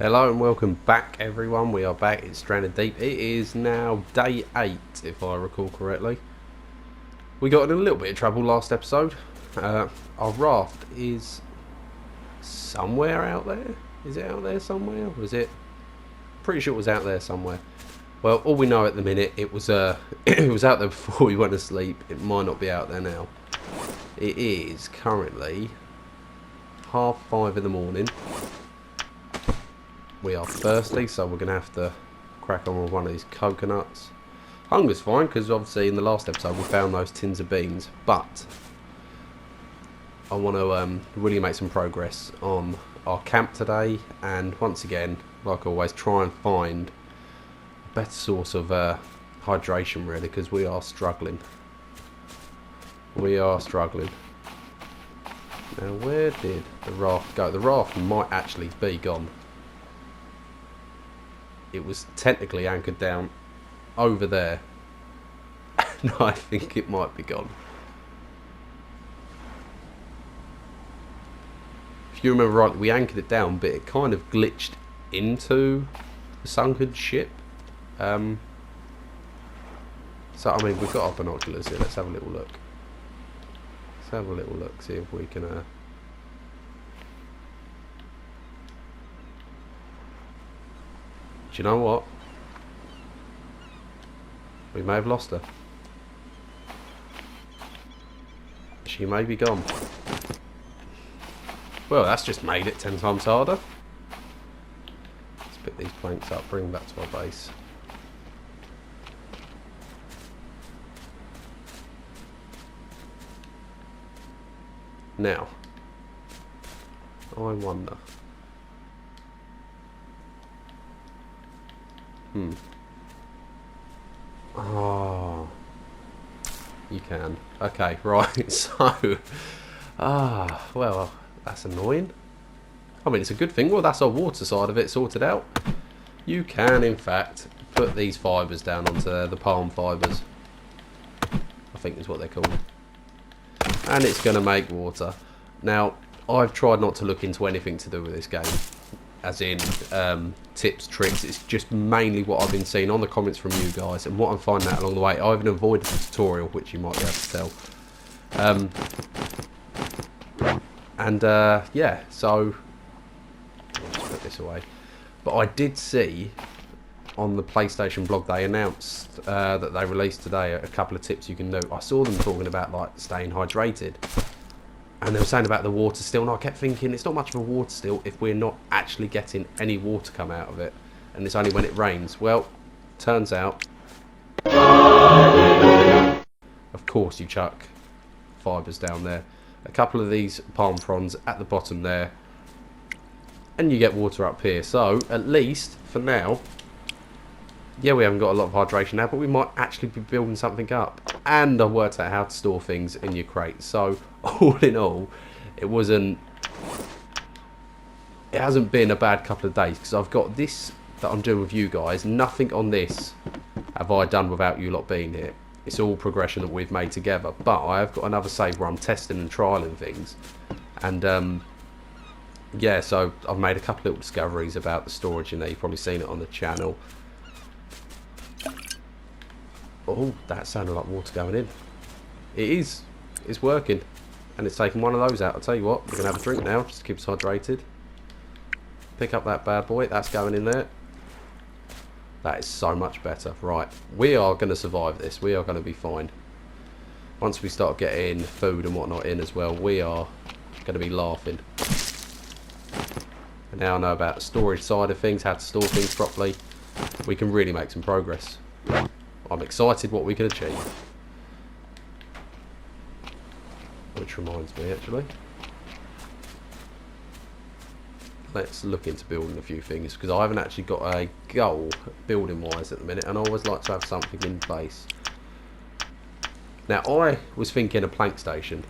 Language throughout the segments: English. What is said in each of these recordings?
Hello and welcome back everyone, we are back, it's Stranded Deep. It is now day 8 if I recall correctly. We got in a little bit of trouble last episode. Our raft is somewhere out there. Is it out there somewhere? Was it? Pretty sure it was out there somewhere. Well, all we know at the minute, it was it was out there before we went to sleep. It might not be out there now. It is currently 5:30 in the morning. We are thirsty, so we're going to have to crack on with one of these coconuts. Hunger's fine, because obviously in the last episode we found those tins of beans. But I want to really make some progress on our camp today. And once again, like always, try and find a better source of hydration, really, because we are struggling. We are struggling. Now, where did the raft go? The raft might actually be gone. It was technically anchored down over there. And I think it might be gone. If you remember rightly, we anchored it down, but it kind of glitched into the sunken ship. So, I mean, we've got our binoculars here. Let's have a little look. Let's have a little look, see if we can... Do you know what? We may have lost her. She may be gone. Well, that's just made it 10 times harder. Let's pick these planks up, bring them back to our base. Now, I wonder... Oh, you can. Okay, right. So, well, that's annoying. I mean, it's a good thing. Well, that's our water side of it sorted out. You can, in fact, put these fibres down onto there, the palm fibres. I think is what they're called. And it's going to make water. Now, I've tried not to look into anything to do with this game. As in tips, tricks. It's just mainly what I've been seeing on the comments from you guys and what I'm finding out along the way. I even avoided the tutorial, which you might be able to tell. Yeah, so let's put this away. But I did see on the PlayStation blog they announced that they released today a couple of tips you can do. I saw them talking about like staying hydrated. And they were saying about the water still, and I kept thinking it's not much of a water still if we're not actually getting any water come out of it, and it's only when it rains. Well, turns out, of course, you chuck fibres down there, a couple of these palm fronds at the bottom there, and you get water up here. So at least for now, yeah, we haven't got a lot of hydration now, but we might actually be building something up. And I worked out how to store things in your crates. So all in all, it hasn't been a bad couple of days, because I've got this that I'm doing with you guys. Nothing on this have I done without you lot being here. It's all progression that we've made together. But I have got another save where I'm testing and trialing things. And yeah, so I've made a couple little discoveries about the storage in there. You've probably seen it on the channel. Oh, that sounded like water going in. It is. It's working. And it's taking one of those out. I'll tell you what, we're going to have a drink now, just to keep us hydrated. Pick up that bad boy. That's going in there. That is so much better. Right, we are going to survive this. We are going to be fine. Once we start getting food and whatnot in as well, we are going to be laughing. And now I know about the storage side of things, how to store things properly. We can really make some progress. I'm excited what we can achieve. Which reminds me, actually, let's look into building a few things, because I haven't actually got a goal building wise at the minute, and I always like to have something in place. Now, I was thinking a plank station,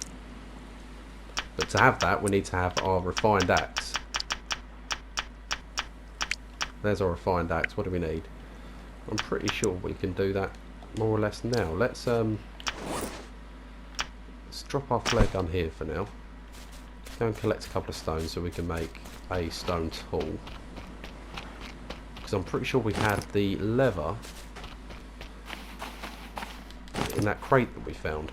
but to have that we need to have our refined axe. There's our refined axe. What do we need? I'm pretty sure we can do that more or less now. Let's drop our flare gun here for now. Go and collect a couple of stones so we can make a stone tool. because I'm pretty sure we had the leather in that crate that we found.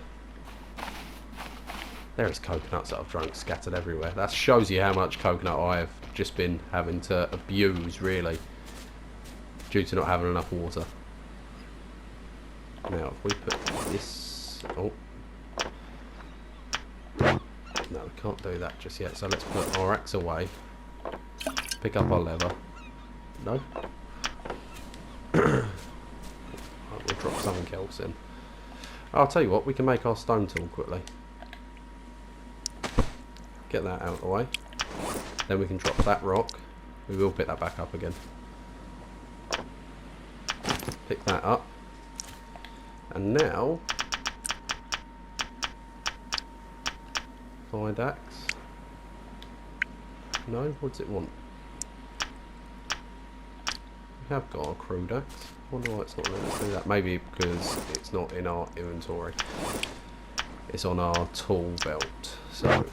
There is coconuts that I've drunk scattered everywhere. That shows you how much coconut I have just been having to abuse, really, due to not having enough water. Now, if we put this... Oh. No, we can't do that just yet. So let's put our axe away. Pick up our leather. No. Right, we'll drop something else in. I'll tell you what, we can make our stone tool quickly. Get that out of the way. Then we can drop that rock. We will pick that back up again. Pick that up. And now, find axe. No, what does it want? We have got a crude axe. I wonder why it's not letting us do that. Maybe because it's not in our inventory. It's on our tool belt. So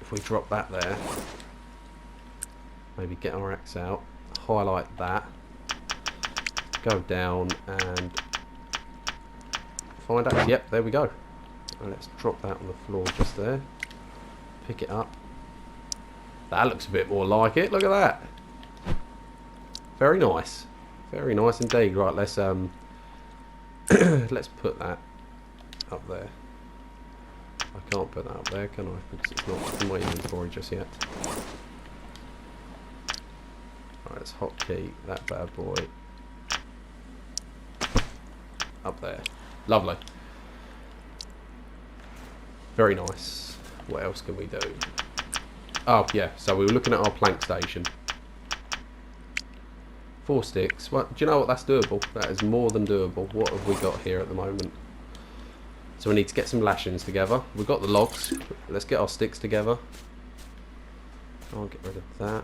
if we drop that there, maybe get our axe out, highlight that, go down and find axe. Yep, there we go. Right, let's drop that on the floor just there. Pick it up. That looks a bit more like it. Look at that. Very nice. Very nice indeed. Right, let's let's put that up there. I can't put that up there, can I? Because it's not in my inventory just yet. Right, let's hotkey that bad boy up there. Lovely. Very nice. What else can we do? Oh yeah, so we were looking at our plank station. 4 sticks. Well, do you know what? That's doable. That is more than doable. What have we got here at the moment? So we need to get some lashings together. We've got the logs. Let's get our sticks together. I'll get rid of that.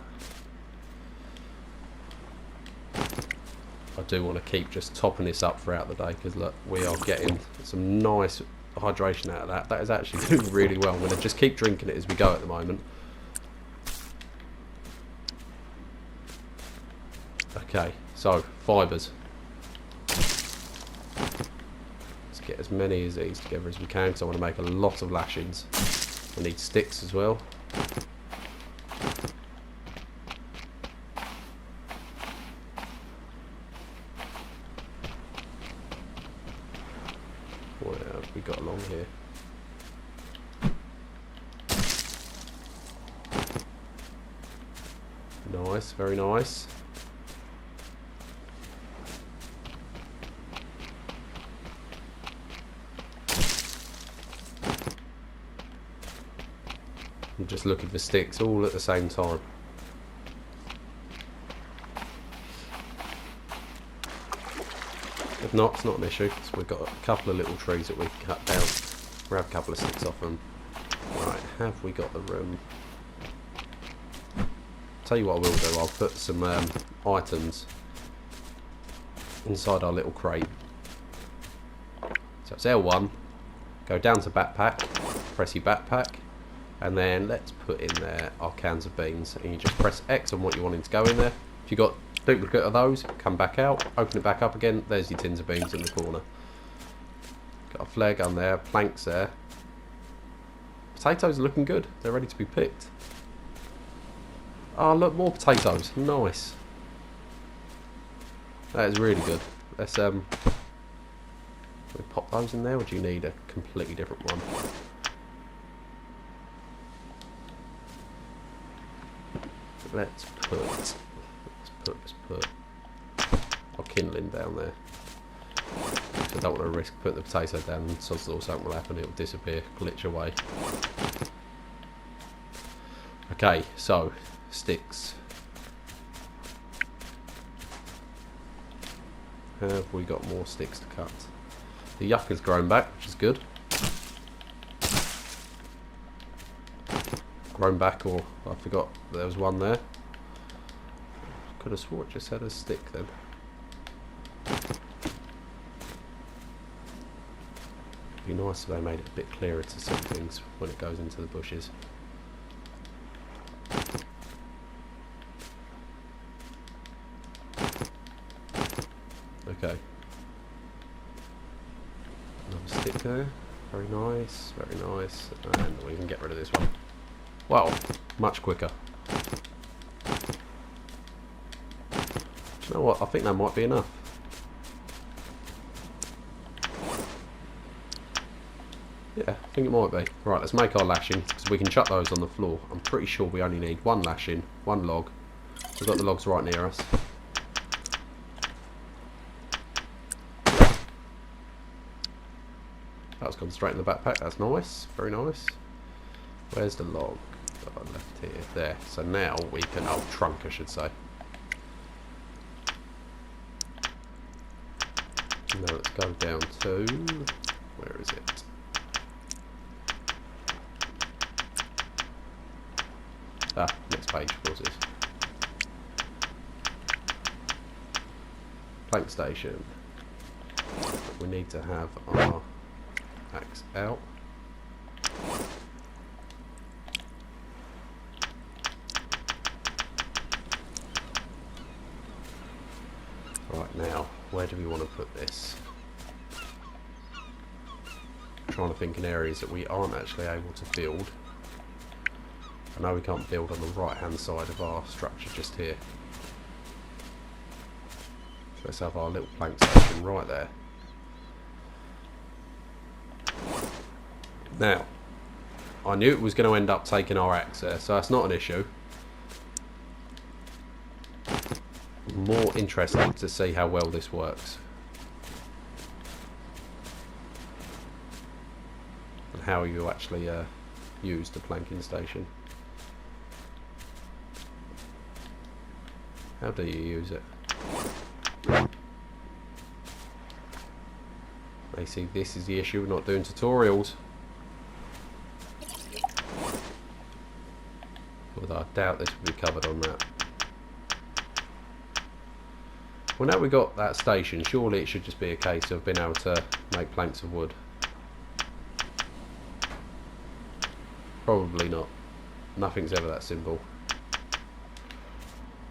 I do want to keep just topping this up throughout the day because look, we are getting some nice hydration out of that. That is actually doing really well. I'm going to just keep drinking it as we go at the moment. Okay, so fibres. Let's get as many of these together as we can because I want to make a lot of lashings. I need sticks as well. What have we got along here? Nice, very nice. I'm just looking for sticks all at the same time. If not, it's not an issue. So we've got a couple of little trees that we can cut down. Grab a couple of sticks off them. Right, have we got the room? Tell you what I will do, I'll put some items inside our little crate. So it's L1, go down to backpack, press your backpack, and then let's put in there our cans of beans. And you just press X on what you want it to go in there. If you've got duplicate of those, come back out, open it back up again, there's your tins of beans in the corner. Got a flare gun there, planks there. Potatoes are looking good, they're ready to be picked. Oh look, more potatoes, nice. That is really good. Let's we pop those in there, or do you need a completely different one? Let's put our kindling down there. So I don't want to risk putting the potato down and sods law something will happen, it'll disappear, glitch away. Okay, so sticks. Have we got more sticks to cut? The yucca's grown back, which is good. Grown back, or I forgot there was one there. Could have swore it just had a stick then. It'd be nice if they made it a bit clearer to see things when it goes into the bushes. Another stick there. Very nice, very nice. And we can get rid of this one. Well, much quicker. Do you know what? I think that might be enough. Yeah, I think it might be. Right, let's make our lashing, because we can chuck those on the floor. I'm pretty sure we only need one lashing, one log. We've got the logs right near us. That's gone straight in the backpack. That's nice. Very nice. Where's the log? Oh, left here. There. So now we can... Oh, trunk, I should say. Now let's go down to... Where is it? Ah, next page, of course it is. Plank station. We need to have our axe out. Right, now, where do we want to put this? I'm trying to think in areas that we aren't actually able to build. I know we can't build on the right hand side of our structure just here. So let's have our little plank station right there. Now, I knew it was going to end up taking our axe there, so that's not an issue. I'm more interested to see how well this works. And how you actually use the planking station. How do you use it? They see this is the issue, we're not doing tutorials. Although I doubt this will be covered on that. Well, now we've got that station, surely it should just be a case of being able to make planks of wood. Probably not. Nothing's ever that simple.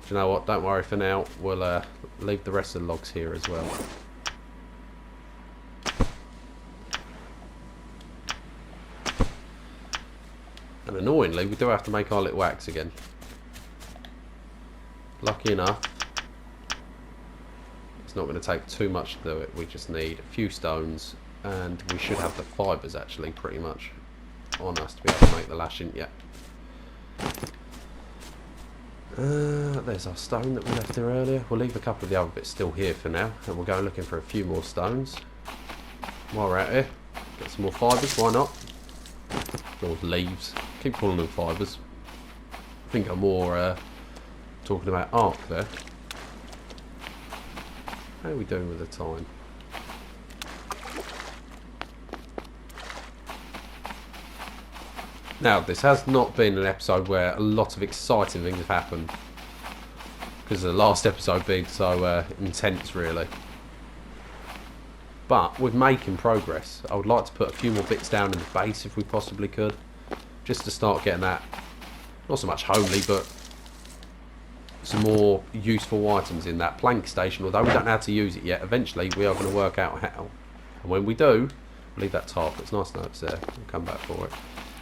Do you know what? Don't worry for now. We'll leave the rest of the logs here as well. And annoyingly, we do have to make our little axe again. Lucky enough, it's not going to take too much to do it. We just need a few stones, and we should have the fibres actually pretty much on us to be able to make the lashing. Yeah. There's our stone that we left there earlier. We'll leave a couple of the other bits still here for now, and we'll go looking for a few more stones. While we're out here, get some more fibres, why not? Or leaves. Keep calling them fibres. I think I'm more talking about arc there. How are we doing with the time? Now, this has not been an episode where a lot of exciting things have happened, because the last episode being so intense, really. But we're making progress. I would like to put a few more bits down in the base if we possibly could, just to start getting that, not so much homely, but some more useful items in that plank station. Although we don't know how to use it yet, eventually we are going to work out how. And when we do, we'll leave that tarp. It's nice notes there. We'll come back for it.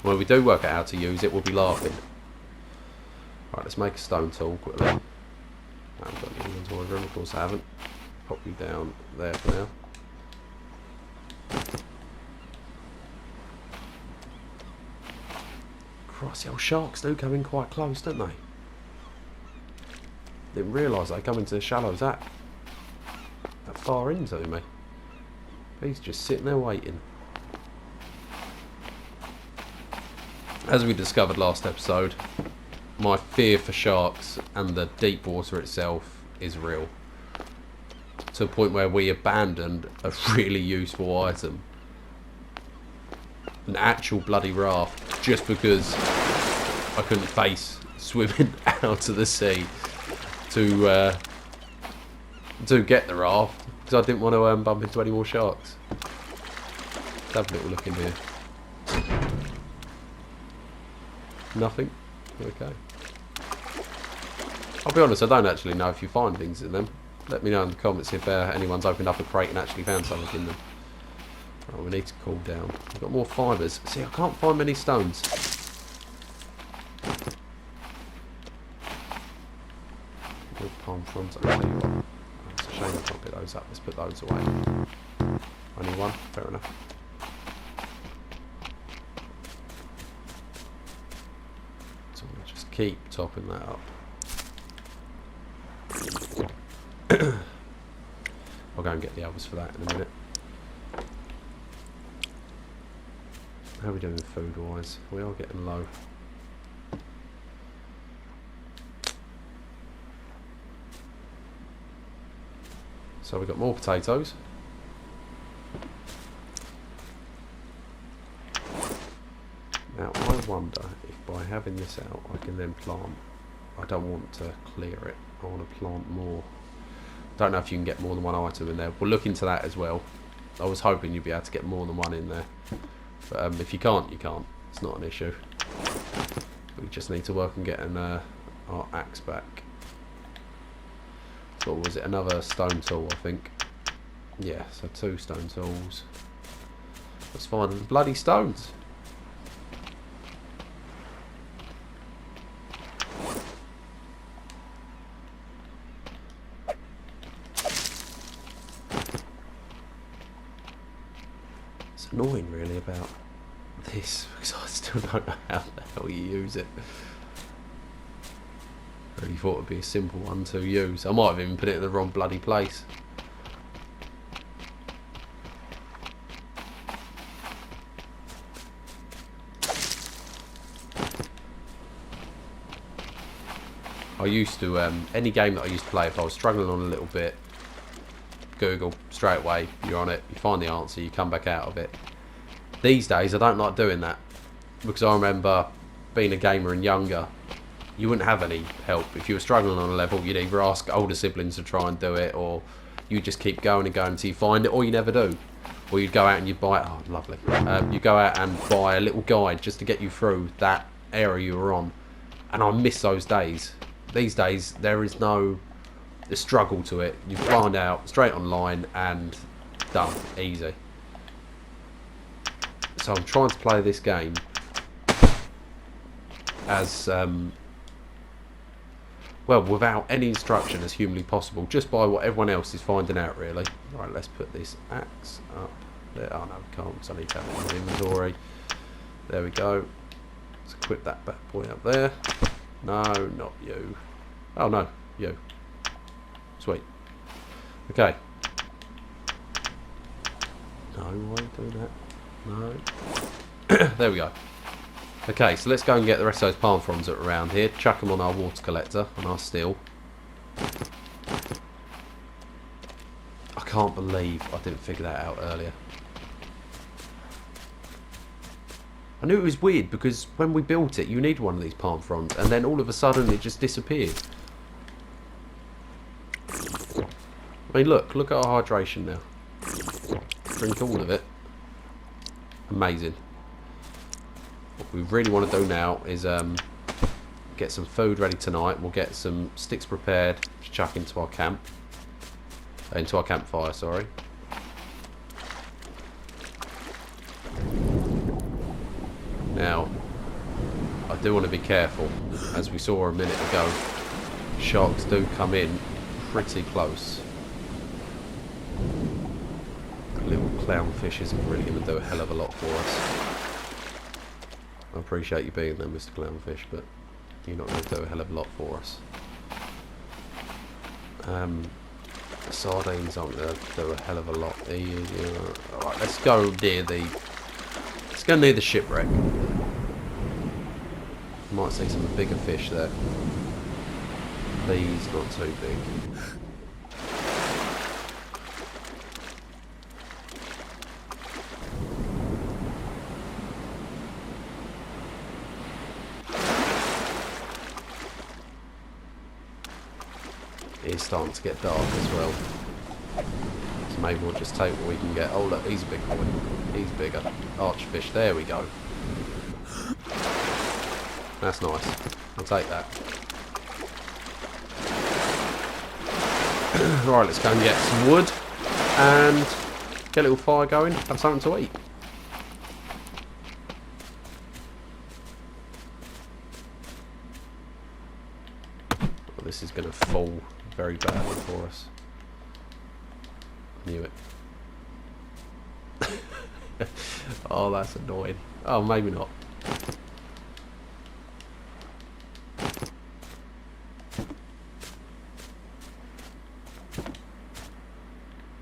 When we do work out how to use it, we'll be laughing. Right, let's make a stone tool quickly. I haven't got any inventory room, of course I haven't. Pop you down there for now. Christ, the old sharks do come in quite close, don't they? Didn't realise they come into the shallows that far into me. He's just sitting there waiting. As we discovered last episode, my fear for sharks and the deep water itself is real. To a point where we abandoned a really useful item. An actual bloody raft, just because I couldn't face swimming out of the sea to get the raft, because I didn't want to bump into any more sharks. Let's have a little look in here. Nothing? Okay. I'll be honest, I don't actually know if you find things in them. Let me know in the comments if anyone's opened up a crate and actually found something in them. Right, we need to cool down. We've got more fibres. See, I can't find many stones. More palm fronds. Oh, it's a shame I can't pick those up. Let's put those away. Only one? Fair enough. So we'll just keep topping that up. I'll go and get the others for that in a minute. How are we doing food wise? We are getting low. So we've got more potatoes. Now I wonder if by having this out I can then plant. I don't want to clear it. I want to plant more. Don't know if you can get more than one item in there. We'll look into that as well. I was hoping you'd be able to get more than one in there. But if you can't, you can't. It's not an issue. We just need to work on getting our axe back. So what was it? Another stone tool, I think. Yeah, so 2 stone tools. Let's find the bloody stones. It's annoying really about this because I still don't know how the hell you use it. Really thought it'd be a simple one to use. I might have even put it in the wrong bloody place. I used to, any game that I used to play, if I was struggling on a little bit, Google straight away, you're on it, you find the answer, you come back out of it. These days I don't like doing that because I remember being a gamer and younger, you wouldn't have any help. If you were struggling on a level, you'd either ask older siblings to try and do it, or you just keep going and going until you find it, or you never do. Or you'd go out and you'd buy, oh lovely, you go out and buy a little guide just to get you through that area you were on. And I miss those days. These days there is no struggle to it. You find out straight online and done, easy. So I'm trying to play this game as well, without any instruction as humanly possible, just by what everyone else is finding out really. Right, let's put this axe up there. Oh no, we can't, because I need to have it in the inventory. There we go. Let's equip that bad boy up there. No, not you. Oh no, you. Sweet. Okay. No, why are you doing that? No. There we go. Okay, so let's go and get the rest of those palm fronds that are around here. Chuck them on our water collector, on our steel. I can't believe I didn't figure that out earlier. I knew it was weird because when we built it, you need one of these palm fronds, and then all of a sudden it just disappeared. I mean, look at our hydration now. Drink all of it. Amazing. What we really want to do now is get some food ready tonight. We'll get some sticks prepared to chuck into our camp. Into our campfire, sorry. Now, I do want to be careful. As we saw a minute ago, sharks do come in pretty close. Little clownfish isn't really going to do a hell of a lot for us. I appreciate you being there, Mr. Clownfish, but you're not going to do a hell of a lot for us. Sardines aren't going to do a hell of a lot. Alright, let's go near the shipwreck. Might see some bigger fish there. These not too big. It's starting to get dark as well. So maybe we'll just take what we can get. Oh look, he's a big one. He's bigger. Archfish, there we go. That's nice. I'll take that. Right, let's go and get some wood and Get a little fire going, have something to eat. Well, this is going to fall very badly for us. Knew it. Oh, that's annoying. Oh, maybe not.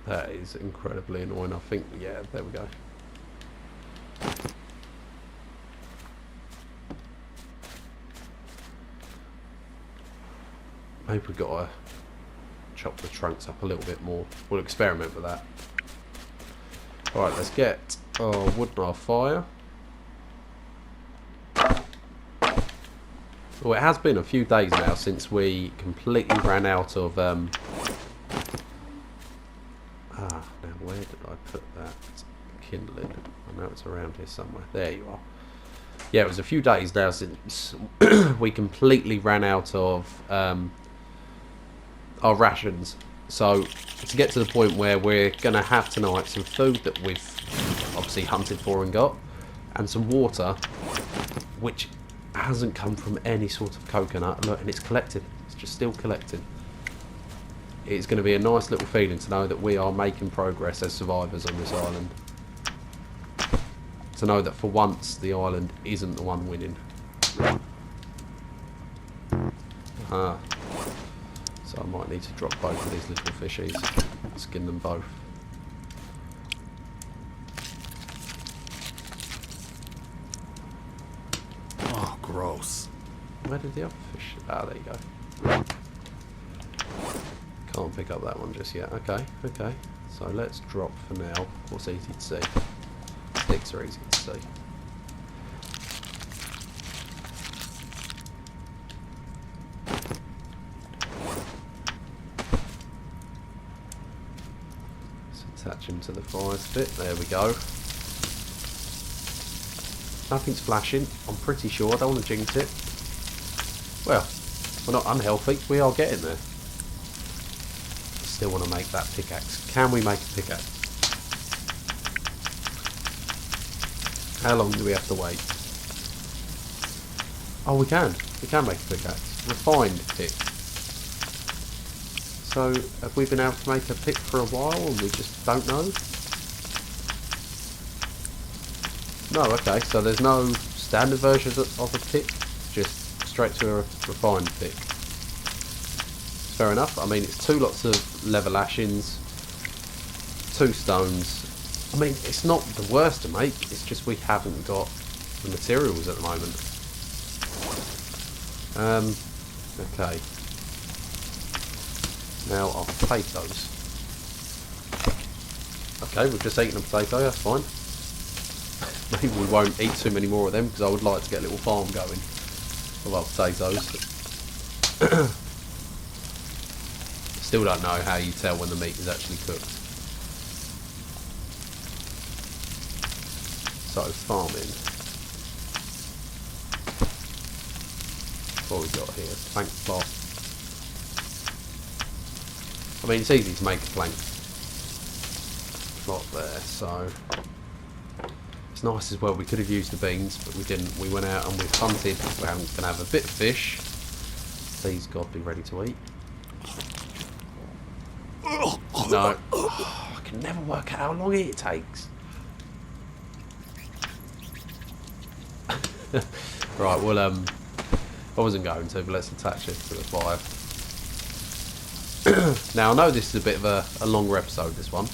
That is incredibly annoying. I think, yeah, there we go. Maybe we've got to chop the trunks up a little bit more. We'll experiment with that. Alright, let's get our wood and our fire. Well, it has been a few days now since we completely ran out of... now where did I put that kindling? I know it's around here somewhere. There you are. Yeah, it was a few days now since we completely ran out of our rations. So to get to the point where we're going to have tonight some food that we've obviously hunted for and got, and some water, which hasn't come from any sort of coconut. Look, and it's collected. It's just still collecting. It's going to be a nice little feeling to know that we are making progress as survivors on this island. To know that for once the island isn't the one winning. Ah. So I might need to drop both of these little fishies. Skin them both. Oh, gross. Where did the other fish... Ah, there you go. Can't pick up that one just yet. Okay, okay. So let's drop for now. What's easy to see? Sticks are easy to see. Attach him to the fire spit. There we go. Nothing's flashing. I'm pretty sure. I don't want to jinx it. Well, we're not unhealthy. We are getting there. Still want to make that pickaxe. Can we make a pickaxe? How long do we have to wait? Oh, we can. We can make a pickaxe. Refined pick. So, have we been able to make a pick for a while and we just don't know? No, okay, so there's no standard version of a pick, just straight to a refined pick. Fair enough. I mean, it's 2 lots of leather lashings, 2 stones. I mean, it's not the worst to make, it's just we haven't got the materials at the moment. Okay. Now our potatoes. Okay, we've just eaten a potato, that's fine. Maybe we won't eat too many more of them because I would like to get a little farm going of our potatoes. Still don't know how you tell when the meat is actually cooked. So farming. What we got here? Plank plot. I mean, it's easy to make a plank plot there, so it's nice as well. We could have used the beans, but we didn't. We went out and we hunted. We're going to have a bit of fish. Please, God, be ready to eat. No. Oh, I can never work out how long it takes. Right, well, I wasn't going to, but let's attach it to the fire. Now, I know this is a bit of a longer episode, this one.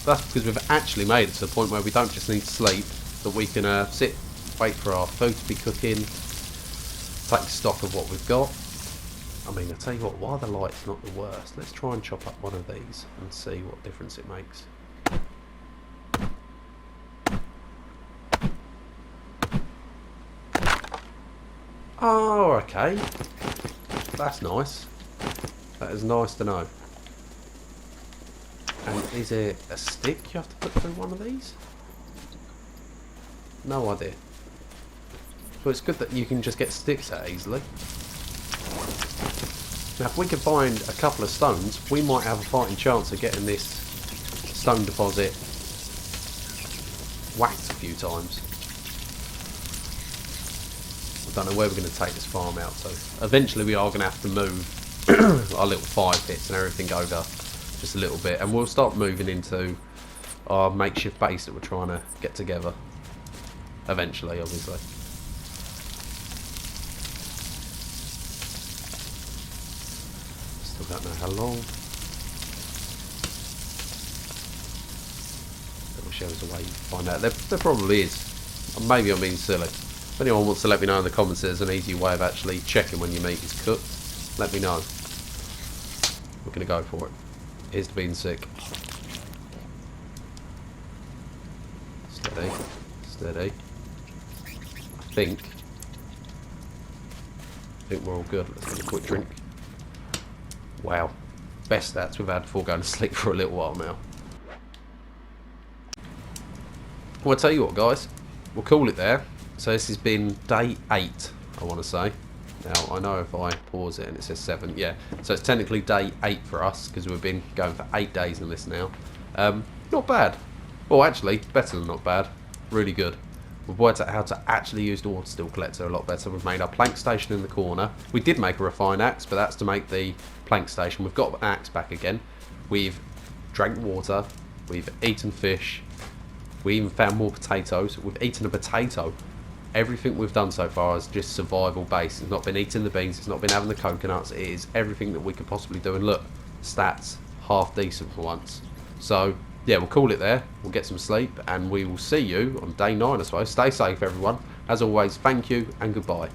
That's because we've actually made it to the point where we don't just need to sleep, but we can sit, wait for our food to be cooking, take stock of what we've got. I mean, I'll tell you what, while the light's not the worst, let's try and chop up one of these and see what difference it makes. Oh, okay. That's nice. That is nice to know. And is it a stick you have to put through one of these? No idea. Well, it's good that you can just get sticks out easily. Now, if we could find a couple of stones, we might have a fighting chance of getting this stone deposit whacked a few times. I don't know where we're going to take this farm out to. Eventually we are going to have to move our little 5 pits and everything over just a little bit, and we'll start moving into our makeshift base that we're trying to get together eventually, obviously. Still don't know how long. I wish there was a way to find out. There probably is. Maybe I'm being silly. If anyone wants to let me know in the comments there's an easy way of actually checking when your meat is cooked, let me know. We're going to go for it. Here's to being sick. Steady. Steady. I think we're all good. Let's have a quick drink. Wow. Best stats we've had before going to sleep for a little while now. Well, I'll tell you what, guys. We'll call it there. So this has been day 8, I want to say. Now, I know if I pause it and it says 7, yeah. So it's technically day 8 for us, because we've been going for 8 days in this now. Not bad. Well, actually, better than not bad. Really good. We've worked out how to actually use the water still collector a lot better. We've made our plank station in the corner. We did make a refined axe, but that's to make the plank station. We've got an axe back again. We've drank water. We've eaten fish. We even found more potatoes. We've eaten a potato. Everything we've done so far is just survival based. It's not been eating the beans. It's not been having the coconuts. It is everything that we could possibly do. And look, stats half decent for once. So yeah, we'll call it there. We'll get some sleep, and we will see you on day 9, I suppose. Stay safe, everyone. As always, thank you and goodbye.